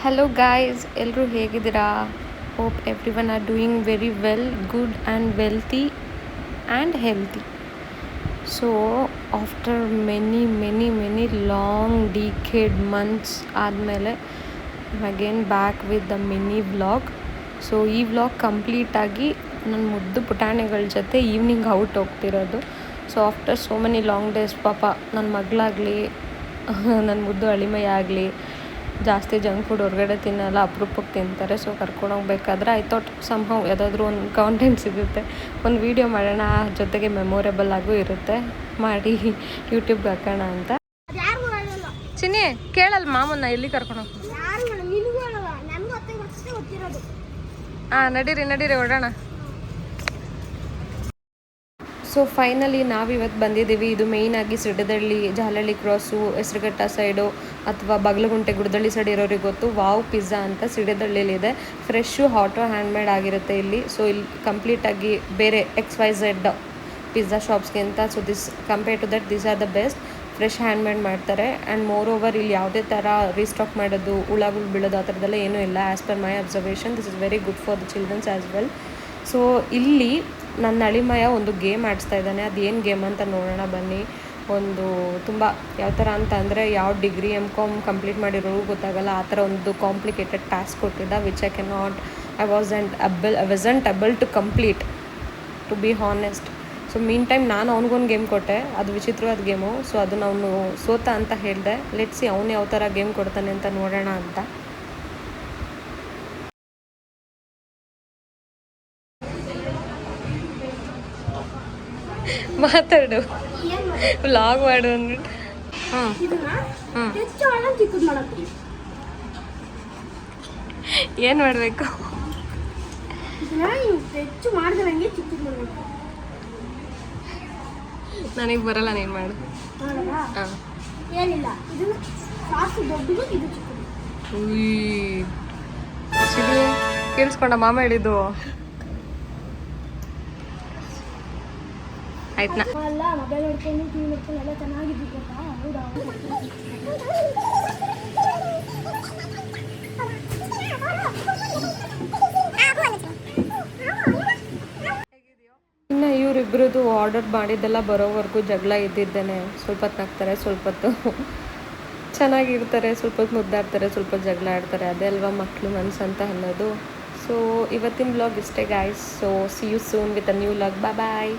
Hello guys, ಎಲ್ಲರೂ ಹೇಗಿದ್ದೀರಾ? Hope everyone are doing very well, good and wealthy and healthy. So after many long decade months ಆದಮೇಲೆ again back with the mini vlog. So ಈ vlog ಕಂಪ್ಲೀಟಾಗಿ ನನ್ನ ಮುದ್ದು ಪುಟಾಣಿಗಳ ಜೊತೆ evening out ಹೋಗ್ತಿರೋದು. So after so many long days, ಪಾಪ ನನ್ನ ಮಗಳಾಗಲಿ ನನ್ನ ಮುದ್ದು ಅಳಿಮಯ್ಯ ಆಗಲಿ ಜಾಸ್ತಿ ಜಂಕ್ ಫುಡ್ ಹೊರಗಡೆ ತಿನ್ನಲ್ಲ, ಅಪರೂಪಕ್ಕೆ ತಿಂತಾರೆ. ಸೊ ಕರ್ಕೊಂಡು ಹೋಗ್ಬೇಕಾದ್ರೆ ಐ ಥಾಟ್ ಸಮ್ಹೌ ಯಾವುದಾದ್ರೂ ಒಂದು ಕಾಂಟೆಂಟ್ ಸಿಗುತ್ತೆ, ಒಂದು ವೀಡಿಯೋ ಮಾಡೋಣ, ಜೊತೆಗೆ ಮೆಮೊರೇಬಲ್ ಆಗೂ ಇರುತ್ತೆ, ಮಾಡಿ ಯೂಟ್ಯೂಬ್ಗೆ ಹಾಕೋಣ ಅಂತ. ಚಿನ್ನಿ ಕೇಳಲ್ಲ ಮಾಮನ್ನ ಎಲ್ಲಿ ಕರ್ಕೊಂಡು ಹೋಗ್ತೀನಿ. ಹಾಂ ನಡೀರಿ ಓಡೋಣ. ಸೊ ಫೈನಲಿ ನಾವಿವತ್ತು ಬಂದಿದ್ದೀವಿ. ಇದು ಮೇಯ್ನಾಗಿ ಸಿಡದಳ್ಳಿ, ಜಾಲಹಳ್ಳಿ ಕ್ರಾಸು, ಹೆಸರುಘಟ್ಟ ಸೈಡು ಅಥವಾ ಬಗಲಗುಂಟೆ ಗುಡದಳ್ಳಿ ಸೈಡ್ ಇರೋರಿಗೆ ಗೊತ್ತು. ವಾವ್ ಪಿಜ್ಜಾ ಅಂತ ಸಿಡದಳ್ಳಿಲಿದೆ. ಫ್ರೆಶ್ಶು ಹಾಟು ಹ್ಯಾಂಡ್ಮೇಡ್ ಆಗಿರುತ್ತೆ ಇಲ್ಲಿ. ಸೊ ಇಲ್ಲಿ ಕಂಪ್ಲೀಟಾಗಿ ಬೇರೆ XYZ ಪಿಜ್ಜಾ ಶಾಪ್ಸ್ಗಿಂತ so compare to that these are the best. Fresh handmade ಮಾಡ್ತಾರೆ. ಆ್ಯಂಡ್ ಮೋರ್ ಓವರ್ ಇಲ್ಲಿ ಯಾವುದೇ ಥರ ರೀಸ್ಟಾಕ್ ಮಾಡೋದು, ಹುಳಗಳು ಬೀಳೋದು ಆ ಥರದ್ದೆಲ್ಲ ಏನೂ ಇಲ್ಲ. As per my observation this is very good for the childrens as well. So ಇಲ್ಲಿ ನನ್ನ ಅಳಿಮಯ ಒಂದು ಗೇಮ್ ಆಡಿಸ್ತಾ ಇದ್ದಾನೆ. ಅದೇನು ಗೇಮ್ ಅಂತ ನೋಡೋಣ ಬನ್ನಿ. ಒಂದು ತುಂಬ ಯಾವ ಥರ ಅಂತ ಅಂದರೆ, ಯಾವ ಡಿಗ್ರಿ MCom ಕಂಪ್ಲೀಟ್ ಮಾಡಿರೋರು ಗೊತ್ತಾಗಲ್ಲ, ಆ ಥರ ಒಂದು ಕಾಂಪ್ಲಿಕೇಟೆಡ್ ಟಾಸ್ಕ್ ಕೊಟ್ಟಿದ್ದ, which I wasn't able to complete, to be honest. So meantime ನಾನು ಅವ್ನಿಗೊಂದು ಗೇಮ್ ಕೊಟ್ಟೆ, ಅದು ವಿಚಿತ್ರವಾದ ಗೇಮು. ಸೊ ಅದನ್ನು ಅವನು ಸೋತ ಅಂತ ಹೇಳಿದೆ. ಲೆಟ್ಸಿ ಅವನು ಯಾವ ಥರ ಗೇಮ್ ಕೊಡ್ತಾನೆ ಅಂತ ನೋಡೋಣ ಅಂತ. ಮಾತಾಡು, ವ್ಲಾಗ್ ಮಾಡು ಅಂದ್ಬಿಟ್ಟು. ಏನು ಮಾಡಬೇಕು? ನನಗೆ ಬರಲ್ಲ, ನೀನು ಮಾಡು. ಕೇಳಿಸ್ಕೊಂಡ ಮಾಮ ಹೇಳಿದ್ದು ಆಯ್ತಾ? ಇನ್ನು ಇವರಿಬ್ಬರದು ಆರ್ಡರ್ ಮಾಡಿದ್ದೆಲ್ಲ ಬರೋವರೆಗೂ ಜಗಳ ಇದ್ದಿದ್ದೇನೆ. ಸ್ವಲ್ಪ ಹೊತ್ತು ನಗ್ತಾರೆ, ಸ್ವಲ್ಪ ಹೊತ್ತು ಚೆನ್ನಾಗಿರ್ತಾರೆ, ಸ್ವಲ್ಪ ಹೊತ್ತು ಮುದ್ದಾಡ್ತಾರೆ, ಸ್ವಲ್ಪ ಜಗಳ ಆಡ್ತಾರೆ. ಅದೇ ಅಲ್ವಾ ಮಕ್ಕಳು ಮನಸ್ಸು ಅಂತ ಅನ್ನೋದು. ಸೊ ಇವತ್ತಿನ ವ್ಲಾಗ್ ಇಷ್ಟೇ guys. So see you soon with a new vlog. Bye.